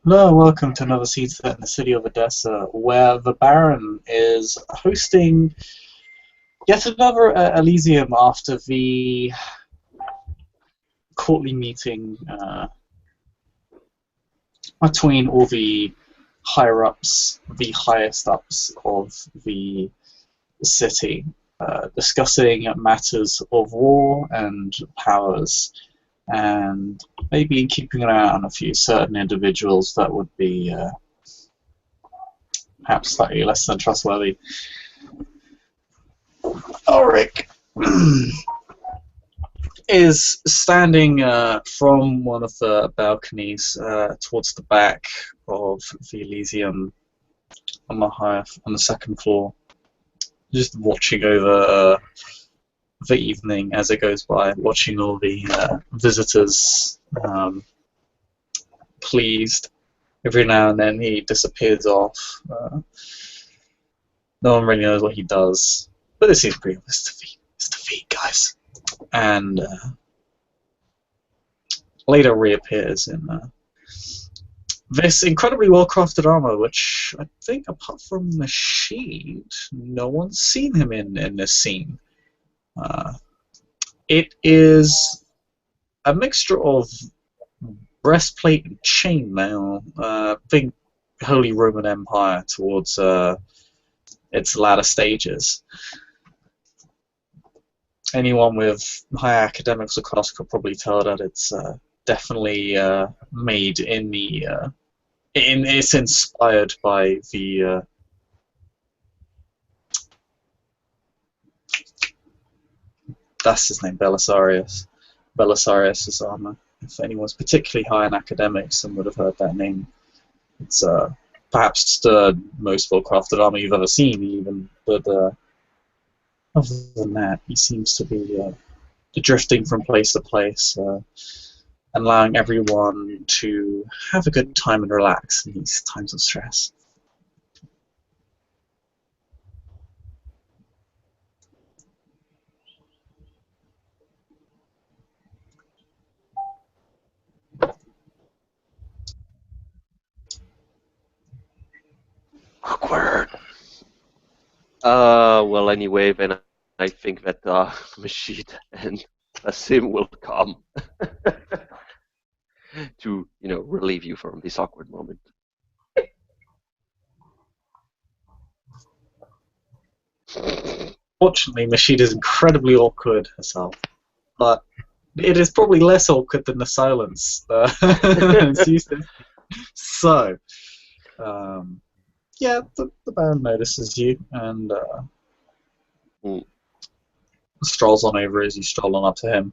Hello, welcome to another scene set in the city of Odessa, where the Baron is hosting yet another Elysium after the courtly meeting between all the higher ups, the highest ups of the city, discussing matters of war and powers, and maybe keeping an eye on a few certain individuals that would be perhaps slightly less than trustworthy. Ulrich is standing from one of the balconies towards the back of the Elysium on the second floor, just watching over the evening as it goes by, watching all the visitors pleased. Every now and then he disappears off. No one really knows what he does, but it seems pretty obvious to me. It's defeat, guys. And later reappears in this incredibly well-crafted armor, which I think, apart from Machine, no one's seen him in this scene. It is a mixture of breastplate and chainmail. Think Holy Roman Empire towards its latter stages. Anyone with high academics across could probably tell that it's definitely made in the it's inspired by the that's his name, Belisarius. Belisarius's armor. If anyone's particularly high in academics and would have heard that name, it's perhaps the most well-crafted armor you've ever seen, even. But other than that, he seems to be drifting from place to place, allowing everyone to have a good time and relax in these times of stress. Awkward. Well, anyway, then I think that Mashid and Asim will come to, relieve you from this awkward moment. Fortunately, Mashid is incredibly awkward herself, but it is probably less awkward than the silence it's used to. So, yeah, the Baron notices you and strolls on over as you stroll on up to him.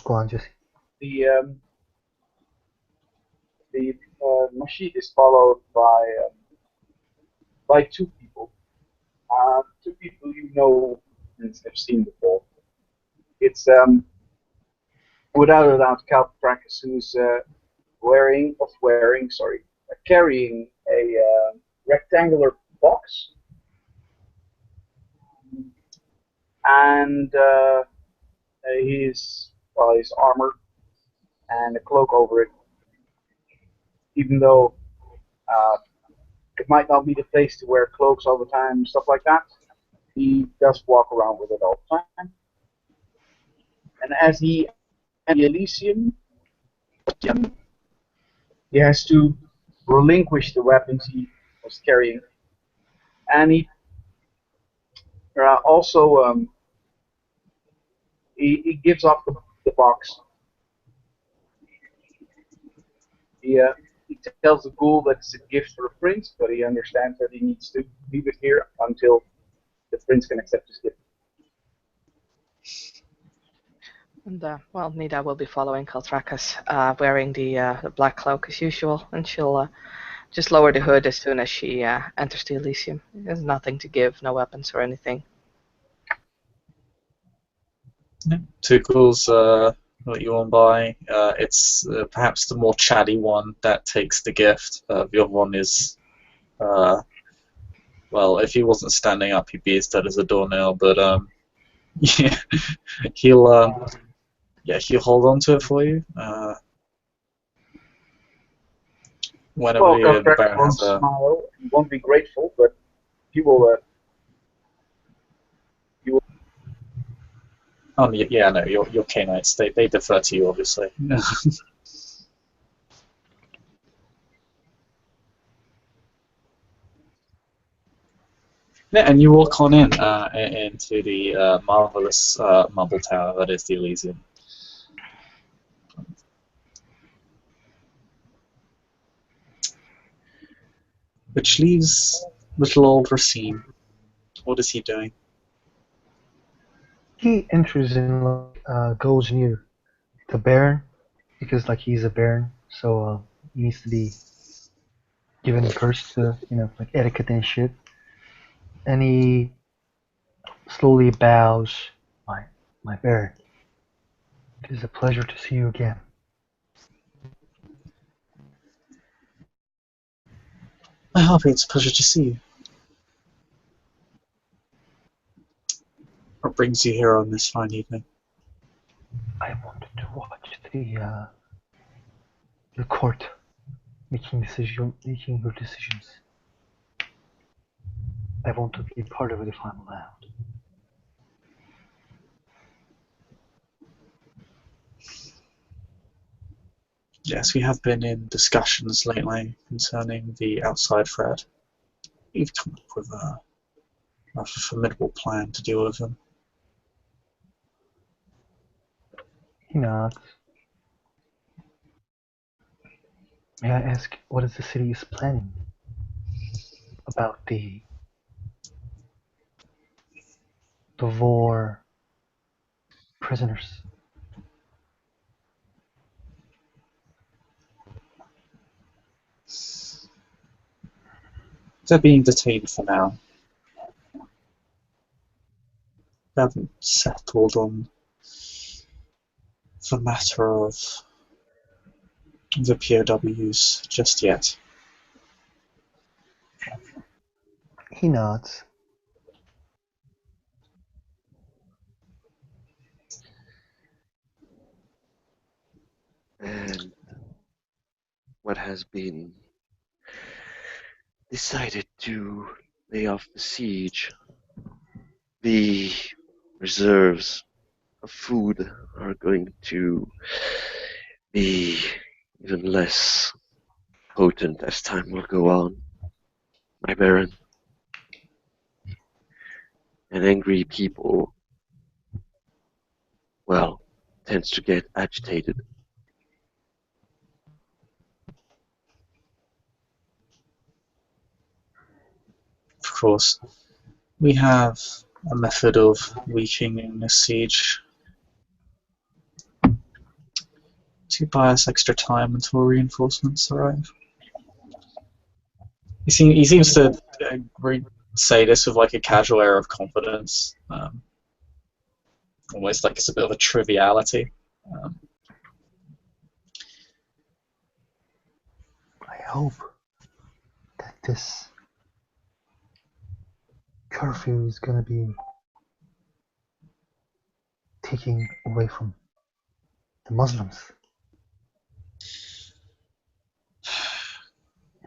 Go on, Jesse. The machine is followed by two people. Two people you know and have seen before. It's without a doubt Calpracus, who's carrying a rectangular box, and his armor and a cloak over it. Even though it might not be the place to wear cloaks all the time and stuff like that, he does walk around with it all the time. And as he enters Elysium, he has to relinquish the weapons he was carrying, and he also he gives up the box. He tells the ghoul that it's a gift for the prince, but he understands that he needs to leave it here until the prince can accept his gift. And well, Nida will be following Kaltrakas, wearing the black cloak as usual, and she'll just lower the hood as soon as she enters the Elysium. There's nothing to give, no weapons or anything. Two ghouls let you on by. It's perhaps the more chatty one that takes the gift. The other one is, well, if he wasn't standing up, he'd be as dead as a doornail. But yeah, he'll yeah, he'll hold on to it for you. Whenever Well, the Caltrack Baron won't has a... smile, he won't be grateful, but he will. Oh, yeah, no, your K-Knights, they defer to you, obviously. Yeah, and you walk on into the marvelous marble tower that is the Elysium. Which leaves little old Racine. What is he doing? He enters and goes near the Baron because like he's a Baron, so he needs to be given first, like etiquette and shit. And he slowly bows, my Baron. It is a pleasure to see you again. My Harvey, it's a pleasure to see you. What brings you here on this fine evening? I wanted to watch the court making her decisions. I want to be part of it if I'm allowed. Yes, we have been in discussions lately concerning the outside threat. We've come up with a formidable plan to deal with them. He nods. May I ask what is the city is planning about the war prisoners? They're being detained for now. We haven't settled on the matter of the POWs just yet. He nods. And what has been decided to lay off the siege. The reserves of food are going to be even less potent as time will go on, my Baron. And angry people, well, tends to get agitated. Of course, we have a method of weakening the siege to buy us extra time until reinforcements arrive. He seems to say this with like a casual air of confidence, almost like it's a bit of a triviality. I hope that this curfew is gonna be taking away from the Muslims.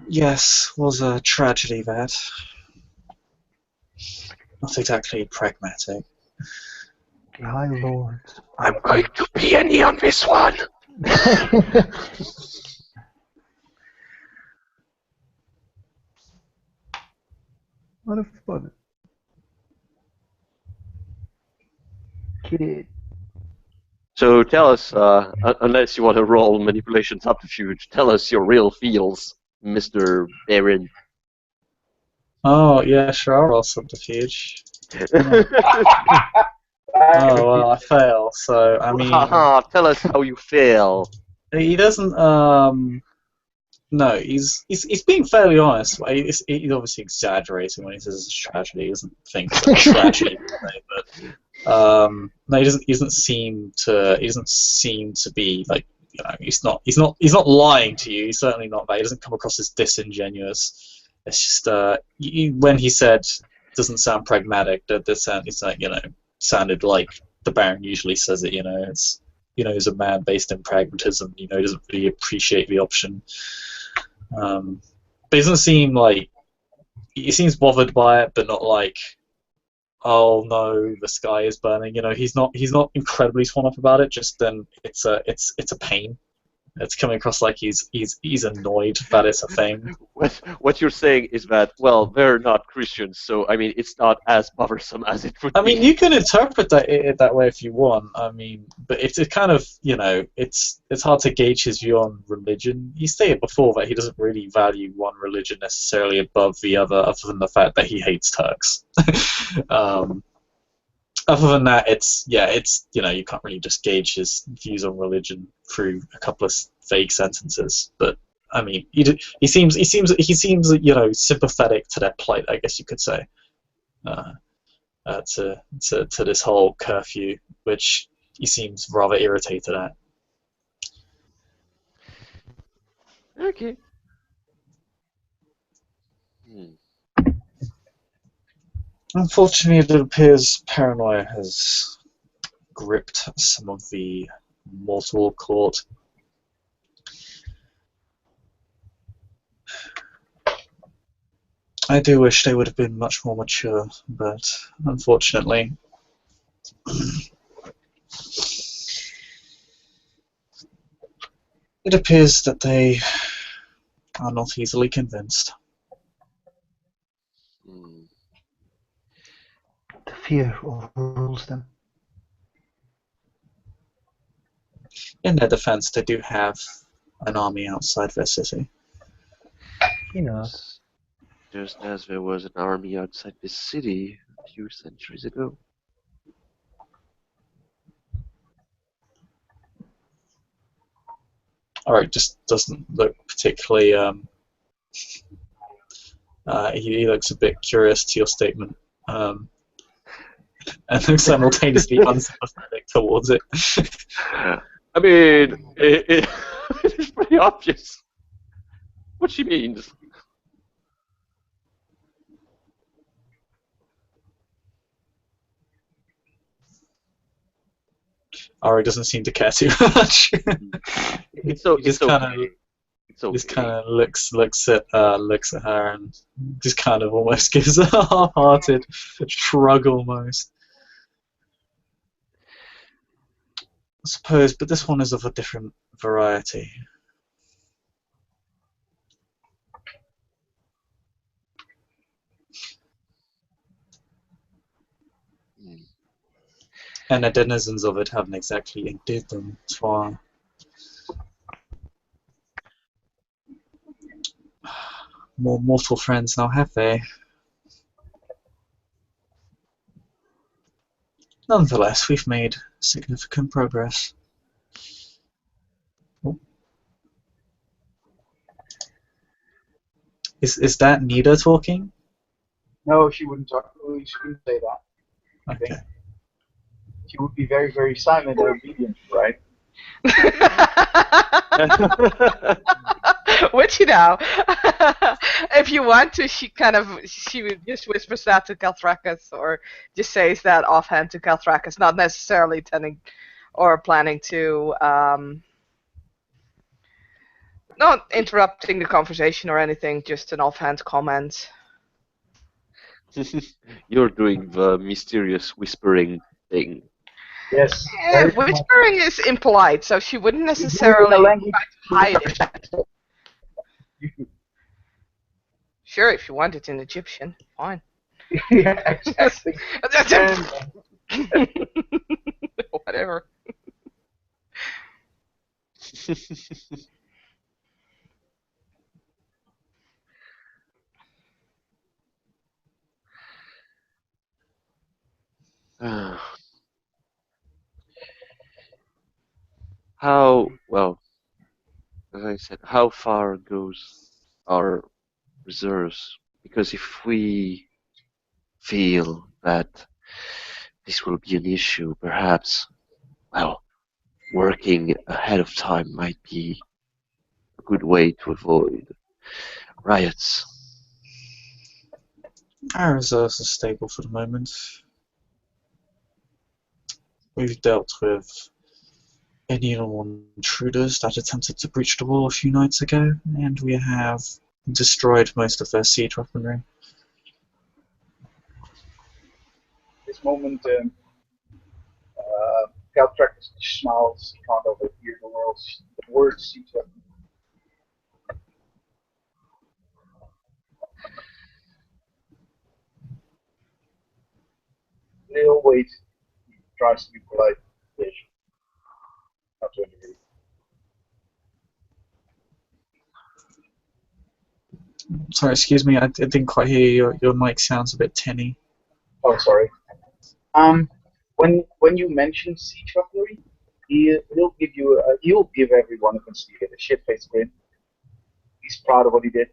Yes, was a tragedy that. Not exactly pragmatic. The High Lords. I'm going to peony on this one! What a fun. Get it. So tell us, unless you want to roll manipulation subterfuge, tell us your real feels, Mr. Baron. Oh, yeah, sure, I'll roll subterfuge. Oh, well, I fail, so, I mean... Haha, tell us how you feel. He doesn't, no, he's being fairly honest. He's obviously exaggerating when he says it's a tragedy. He doesn't think it's a tragedy, really, but no, he doesn't seem to be like, you know, he's not lying to you. He's certainly not that. He doesn't come across as disingenuous. It's just when he said doesn't sound pragmatic, that sound it's like, you know, sounded like the Baron usually says it. You know, it's is a man based in pragmatism. He doesn't really appreciate the option. But he doesn't seem like he seems bothered by it, but not like, oh no, the sky is burning. He's not incredibly torn up about it. Just then, it's a pain. It's coming across like he's annoyed that it's a thing. What you're saying is that, well, they're not Christians, so I mean, it's not as bothersome as it would I be. mean, you can interpret it that way if you want. I mean, but it's kind of, it's hard to gauge his view on religion. He stated before that he doesn't really value one religion necessarily above the other than the fact that he hates Turks. Other than that, it's you can't really just gauge his views on religion through a couple of vague sentences. But I mean, he seems sympathetic to their plight, I guess you could say. To this whole curfew, which he seems rather irritated at. Okay. Unfortunately, it appears paranoia has gripped some of the mortal court. I do wish they would have been much more mature, but unfortunately, it appears that they are not easily convinced. The fear overrules them. In their defense, they do have an army outside their city. He knows. Just as there was an army outside this city a few centuries ago. Alright, just doesn't look particularly. He looks a bit curious to your statement, and looks simultaneously unsympathetic towards it. I mean, it's pretty obvious what she means. Ari doesn't seem to care too much. It's okay. It's okay. Just kind of looks at her and just kind of almost gives a half-hearted shrug almost. I suppose, but this one is of a different variety. And the denizens of it haven't exactly endeared them to more mortal friends now, have they? Nonetheless, we've made significant progress. Oh. Is that Nida talking? No, she wouldn't talk. She wouldn't say that. I Okay. think she would be very, very silent and obedient, right? Which if you want to, she would just whispers that to Calthrakis, or just says that offhand to Calthrakis, not necessarily intending or planning to, not interrupting the conversation or anything, just an offhand comment. You're doing the mysterious whispering thing. Yes. Yeah, whispering is impolite, so she wouldn't necessarily try to hide it. Sure, if you want it in Egyptian, fine. Yeah, exactly. Whatever. Well, as I said, how far goes our reserves? Because if we feel that this will be an issue, perhaps, well, working ahead of time might be a good way to avoid riots. Our reserves are stable for the moment. We've dealt with Alien intruders that attempted to breach the wall a few nights ago, and we have destroyed most of their siege weaponry. This moment, Caltracus smiles. He can't overhear the words he said. They'll wait. He tries to be polite. Yes. Not to a degree. Sorry, excuse me, I didn't quite hear you. Your mic sounds a bit tinny. Oh, sorry. When you mention siege weaponry, he'll give everyone who can see it a shit-faced grin. He's proud of what he did.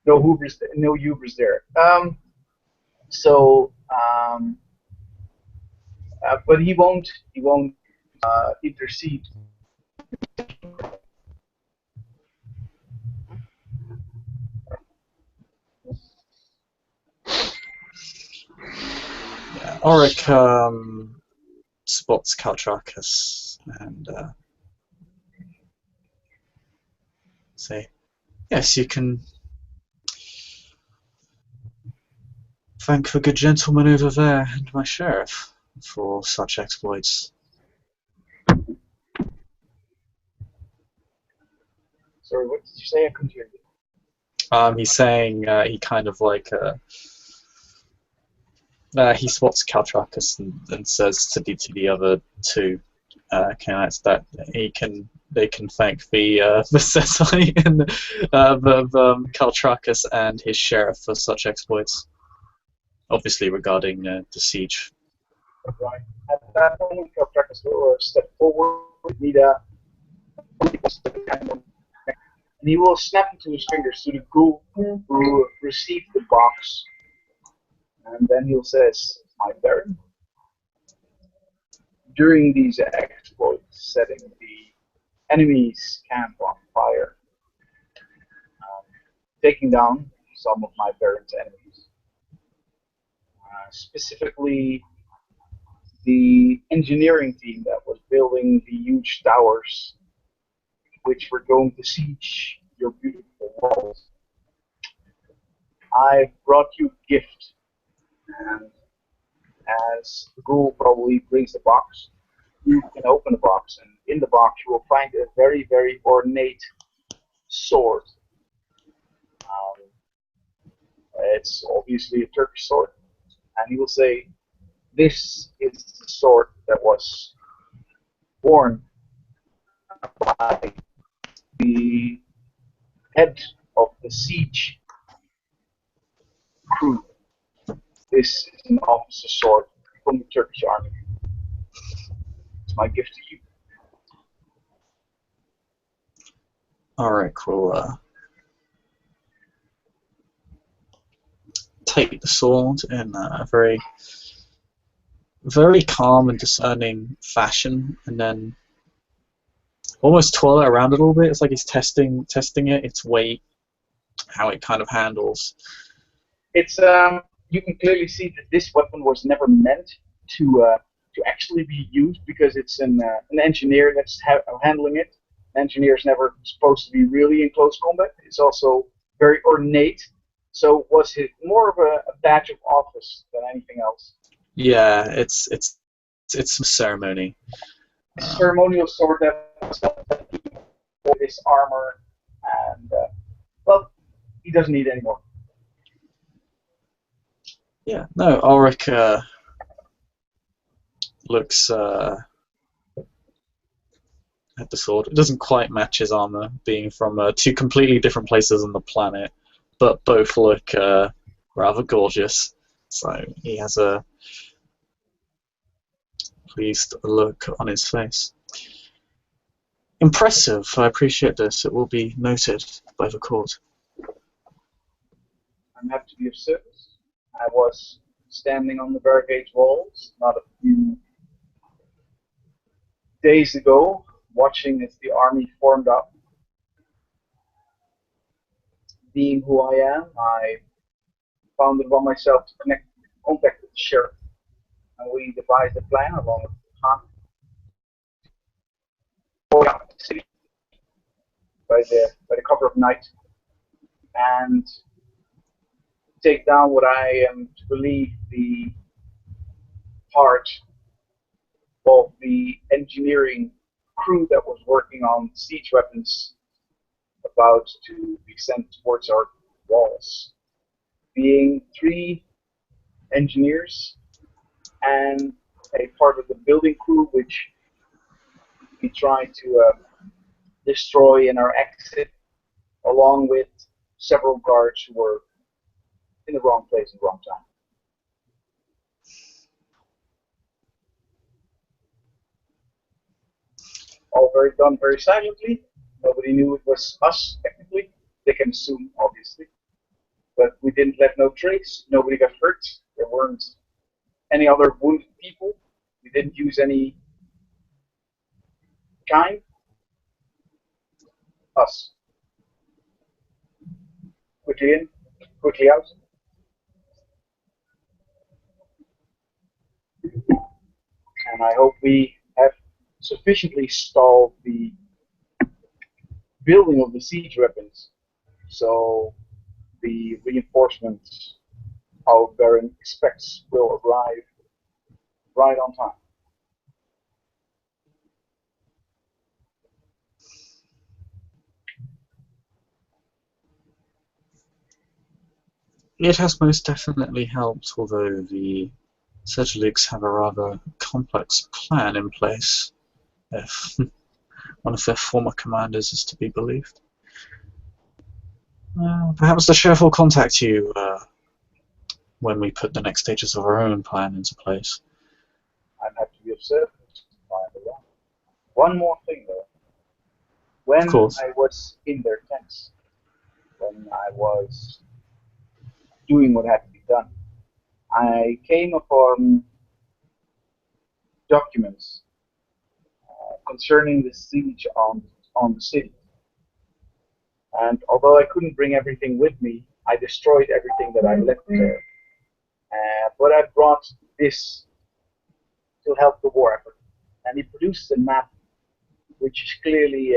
No hubris there. But he won't intercede. Yeah, Auric spots Caltracus and say, "Yes, you can thank the good gentleman over there and my sheriff for such exploits." Sorry, what did you say? I couldn't hear you. He's saying he kind of like he spots Caltracus and says to the other two candidates that they can thank the Setite and the Caltracus and his sheriff for such exploits. Obviously regarding the siege. Right. At that moment, Caltracus will step forward with Nida, and he will snap into his fingers to the ghoul who received the box. And then he'll says, "My Baron, during these exploits, setting the enemy's camp on fire, taking down some of my Baron's enemies, specifically the engineering team that was building the huge towers which were going to siege your beautiful walls. I brought you a gift, and as the ghoul probably brings the box, you can open the box, and in the box you will find a very, very ornate sword. It's obviously a Turkish sword, and he will say, "This is the sword that was worn by the head of the siege crew. This is an officer's sword from the Turkish army. It's my gift to you." Alright, cool. Take the sword in a very, very calm and discerning fashion, and then almost twirl it around a little bit. It's like he's testing it, its weight, how it kind of handles. It's you can clearly see that this weapon was never meant to actually be used, because it's an engineer that's handling it. An engineer is never supposed to be really in close combat. It's also very ornate, so was it more of a badge of office than anything else? Yeah, it's some ceremony. A ceremonial sword that was for this armor, and well, he doesn't need any more. Yeah, no, Ulrich looks at the sword. It doesn't quite match his armor, being from two completely different places on the planet, but both look rather gorgeous. So he has a pleased look on his face. Impressive. I appreciate this. It will be noted by the court. I'm happy to be of service. I was standing on the barricade's walls not a few days ago, watching as the army formed up. Being who I am, I found it upon myself to contact with the sheriff, and we devised a plan along with Khan city by the cover of night and take down what I am to believe the part of the engineering crew that was working on siege weapons about to be sent towards our walls. Being 3 engineers and a part of the building crew, which we tried to destroy in our exit, along with several guards who were in the wrong place at the wrong time. All very done very silently. Nobody knew it was us, technically. They can assume, obviously. But we didn't let no trace. Nobody got hurt. There weren't any other wounded people. We didn't use any kind. Us. Quickly in, quickly out. And I hope we have sufficiently stalled the building of the siege weapons so the reinforcements our Baron expects will arrive right on time. It has most definitely helped, although the Setite have a rather complex plan in place, if one of their former commanders is to be believed. Perhaps the sheriff will contact you when we put the next stages of our own plan into place. I'm happy to be observed by the one. One more thing though. When Of course. I was in their tents, when I was doing what had to be done, I came upon documents concerning the siege on the city. And although I couldn't bring everything with me, I destroyed everything that I left there. But I brought this to help the war effort. And he produced a map which clearly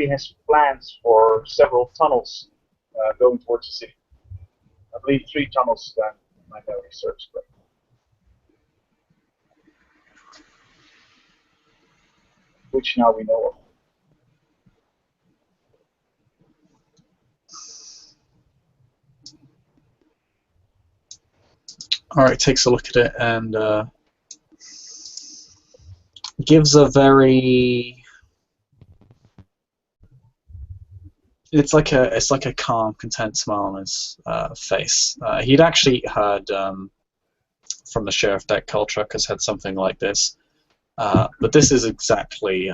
has plans for several tunnels going towards the city. I believe 3 tunnels, then my memory serves correct. Which now we know of. Alright, takes a look at it and gives a very... It's like a calm, content smile on his face. He'd actually heard from the sheriff that Kolchak has had something like this, but this is exactly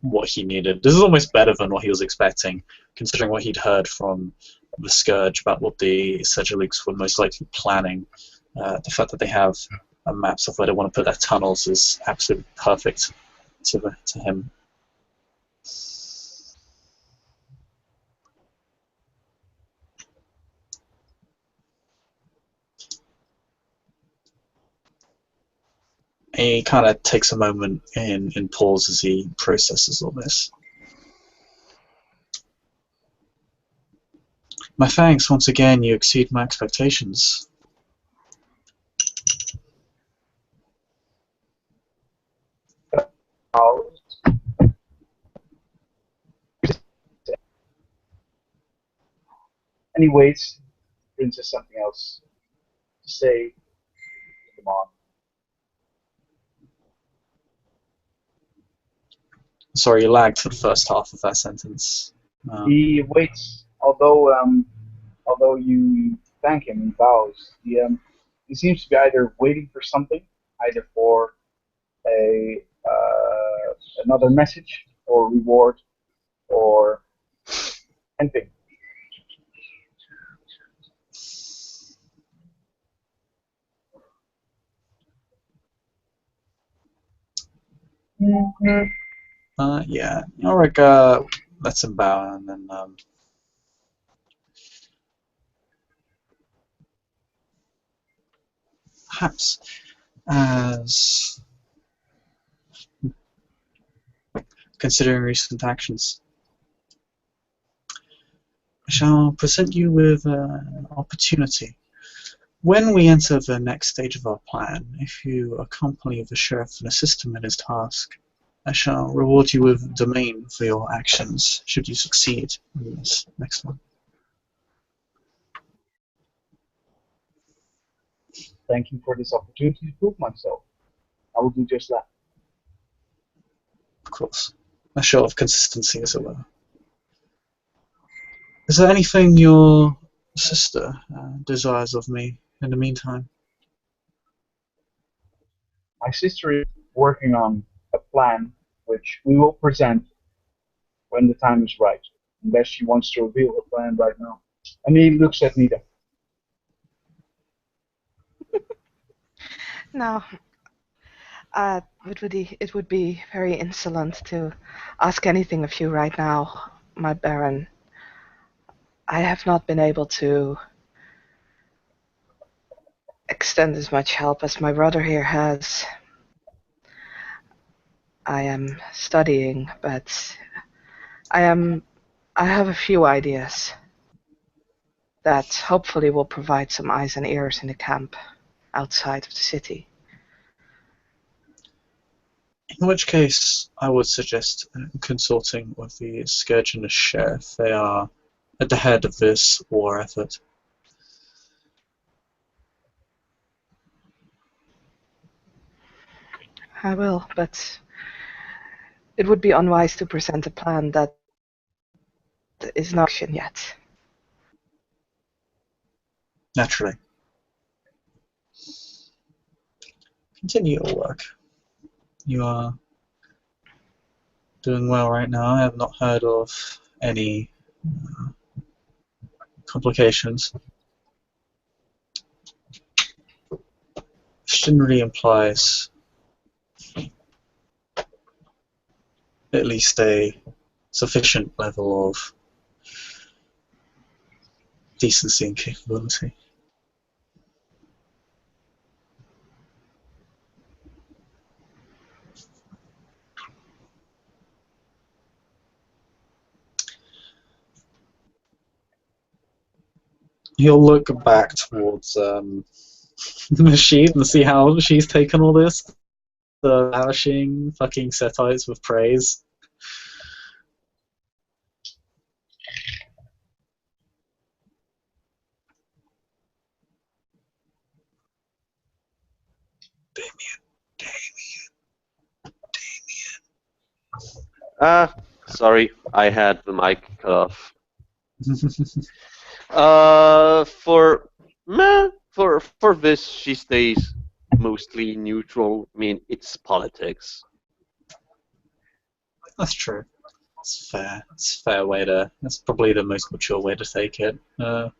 what he needed. This is almost better than what he was expecting, considering what he'd heard from the Scourge about what the Sedgelics were most likely planning. The fact that they have maps of where they want to put their tunnels is absolutely perfect to him. He kind of takes a moment in pause as he processes all this. My thanks, once again, you exceed my expectations. Anyways, Princess something else to say. Come on. Sorry, you lagged for the first half of that sentence. He waits, although you thank him and bows. He seems to be either waiting for something, either for a another message or reward or anything. Yeah. Ulrich lets him bow and then perhaps as considering recent actions. I shall present you with an opportunity. When we enter the next stage of our plan, if you accompany the sheriff and assist him in his task, I shall reward you with domain for your actions, should you succeed in this next one. Thank you for this opportunity to prove myself. I will do just that. Of course. A show of consistency, as it were. Is there anything your sister desires of me in the meantime? My sister is working on a plan which we will present when the time is right, unless she wants to reveal her plan right now. And he looks at Nita. No, it would be very insolent to ask anything of you right now, my Baron. I have not been able to extend as much help as my brother here has. I am studying, but I have a few ideas that hopefully will provide some eyes and ears in the camp outside of the city. In which case, I would suggest consulting with the Scourge and the Sheriff. They are at the head of this war effort. I will, but it would be unwise to present a plan that is not action yet. Naturally. Continue your work. You are doing well right now. I have not heard of any complications. Which generally implies at least a sufficient level of decency and capability. He'll look back towards the sheet and see how she's taken all this. The lavishing fucking Setites with praise. Sorry, I had the mic cut off. For this, she stays mostly neutral. I mean, it's politics. That's true. It's fair. It's a fair way to. That's probably the most mature way to take it. I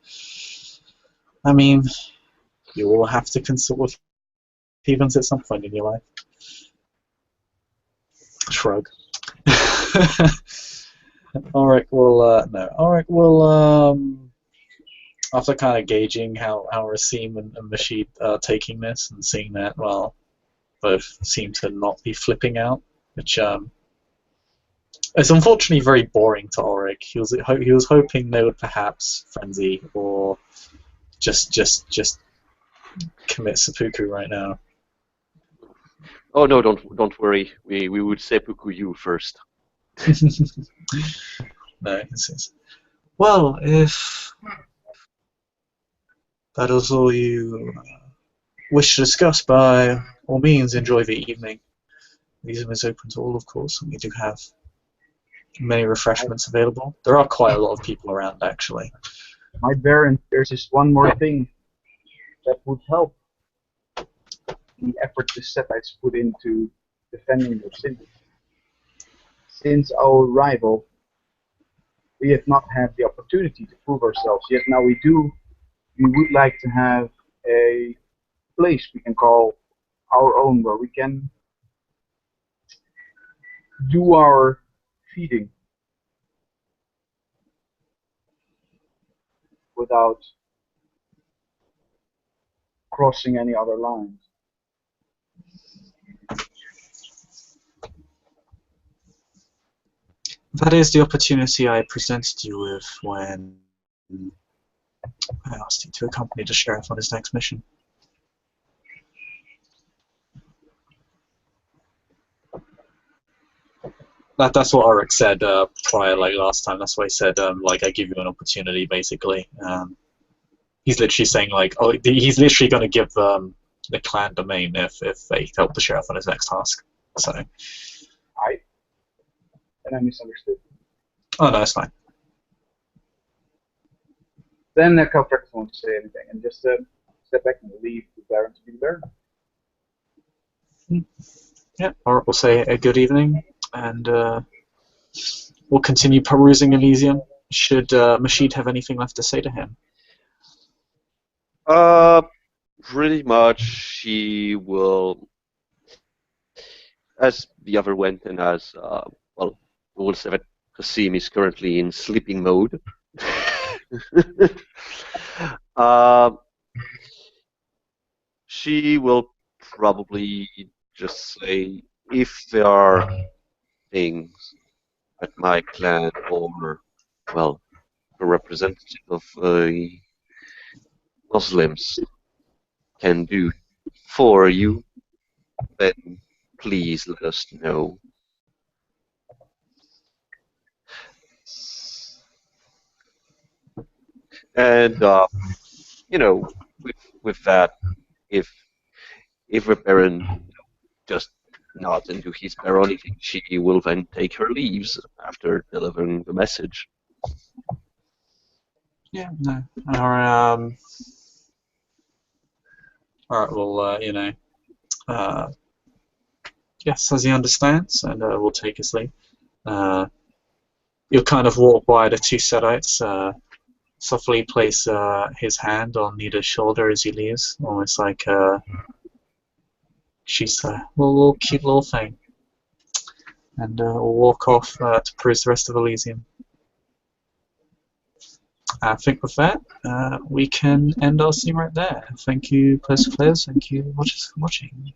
mean, you will have to consult with heathens at some point in your life. Shrug. Alright, well, no. Alright, well, after kind of gauging how Rasim and Mashid are taking this and seeing that, well, both seem to not be flipping out, which, it's unfortunately very boring to Auric. He was hoping they would perhaps frenzy or just commit seppuku right now. Oh no, don't worry. We would seppuku you first. No, it's well, if that is all you wish to discuss, by all means, enjoy the evening. Elysium is open to all, of course, and we do have many refreshments available. There are quite a lot of people around, actually. My Baron, there's just one more thing that would help the effort the Setites put into defending their city. Since our arrival, we have not had the opportunity to prove ourselves, yet now we do. We would like to have a place we can call our own, where we can do our feeding without crossing any other lines. That is the opportunity I presented you with when I asked you to accompany the sheriff on his next mission. That's what Ulrich said prior, like last time. That's what he said. Like I give you an opportunity, basically. He's literally saying like, oh, he's literally going to give the clan domain if they help the sheriff on his next task. So. And I misunderstood. Oh no, it's fine. Then Calfrex won't say anything and just step back and leave the Baron to be there. Yeah, Ulrich will say a good evening, and we'll continue perusing Elysium. Should Mashid have anything left to say to him? Pretty much she will, as the other went and as, well, we will say that Qasim is currently in sleeping mode. She will probably just say, if there are things that my clan or, well, a representative of Muslims can do for you, then please let us know. And you know, with that, if the Baron just nods and do his baronic, she will then take her leaves after delivering the message. Yeah, no. Alright, well, you know, yes, as he understands, and we'll take his leave. You'll kind of walk by the two Setites, softly place his hand on Nida's shoulder as he leaves, almost like she's a little cute little thing. And we'll walk off to peruse the rest of Elysium. I think with that, we can end our stream right there. Thank you, players. Thank you, watchers, for watching.